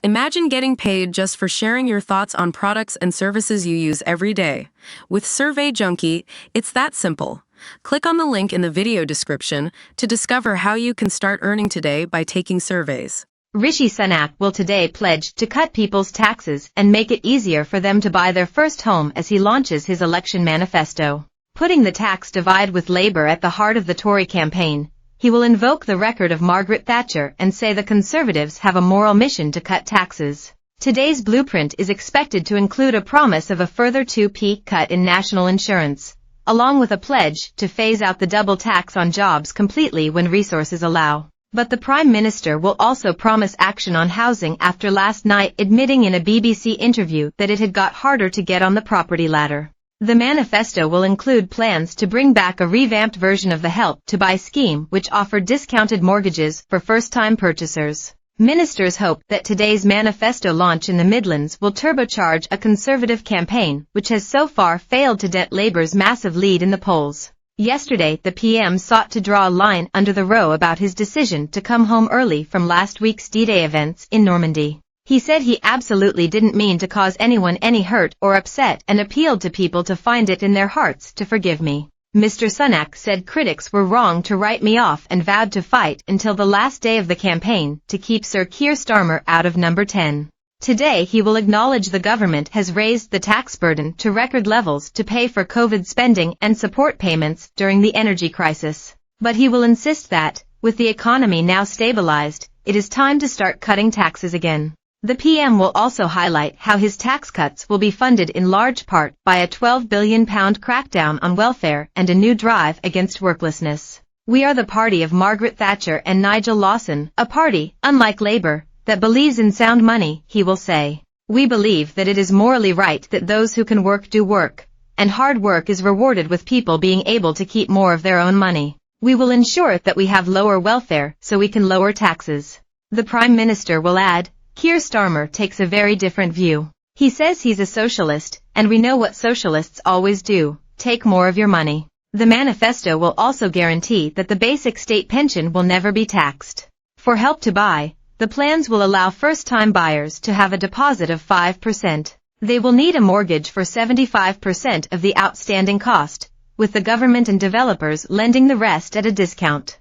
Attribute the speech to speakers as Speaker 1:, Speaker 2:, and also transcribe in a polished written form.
Speaker 1: Imagine getting paid just for sharing your thoughts on products and services you use every day. With Survey Junkie, it's that simple. Click on the link in the video description to discover how you can start earning today by taking surveys.
Speaker 2: Rishi Sunak will today pledge to cut people's taxes and make it easier for them to buy their first home as he launches his election manifesto. Putting the tax divide with Labour at the heart of the Tory campaign, he will invoke the record of Margaret Thatcher and say the Conservatives have a moral mission to cut taxes. Today's blueprint is expected to include a promise of a further 2p cut in national insurance, along with a pledge to phase out the double tax on jobs completely when resources allow. But the Prime Minister will also promise action on housing after last night admitting in a BBC interview that it had got harder to get on the property ladder. The manifesto will include plans to bring back a revamped version of the Help to Buy scheme which offered discounted mortgages for first-time purchasers. Ministers hope that today's manifesto launch in the Midlands will turbocharge a Conservative campaign which has so far failed to dent Labour's massive lead in the polls. Yesterday, the PM sought to draw a line under the row about his decision to come home early from last week's D-Day events in Normandy. He said he absolutely didn't mean to cause anyone any hurt or upset and appealed to people to find it in their hearts to forgive me. Mr. Sunak said critics were wrong to write me off and vowed to fight until the last day of the campaign to keep Sir Keir Starmer out of number 10. Today he will acknowledge the government has raised the tax burden to record levels to pay for COVID spending and support payments during the energy crisis. But he will insist that, with the economy now stabilized, it is time to start cutting taxes again. The PM will also highlight how his tax cuts will be funded in large part by a £12 billion crackdown on welfare and a new drive against worklessness. We are the party of Margaret Thatcher and Nigel Lawson, a party, unlike Labour, that believes in sound money, he will say. We believe that it is morally right that those who can work do work, and hard work is rewarded with people being able to keep more of their own money. We will ensure that we have lower welfare so we can lower taxes. The Prime Minister will add, Keir Starmer takes a very different view. He says he's a socialist, and we know what socialists always do, take more of your money. The manifesto will also guarantee that the basic state pension will never be taxed. For Help to Buy, the plans will allow first-time buyers to have a deposit of 5%. They will need a mortgage for 75% of the outstanding cost, with the government and developers lending the rest at a discount.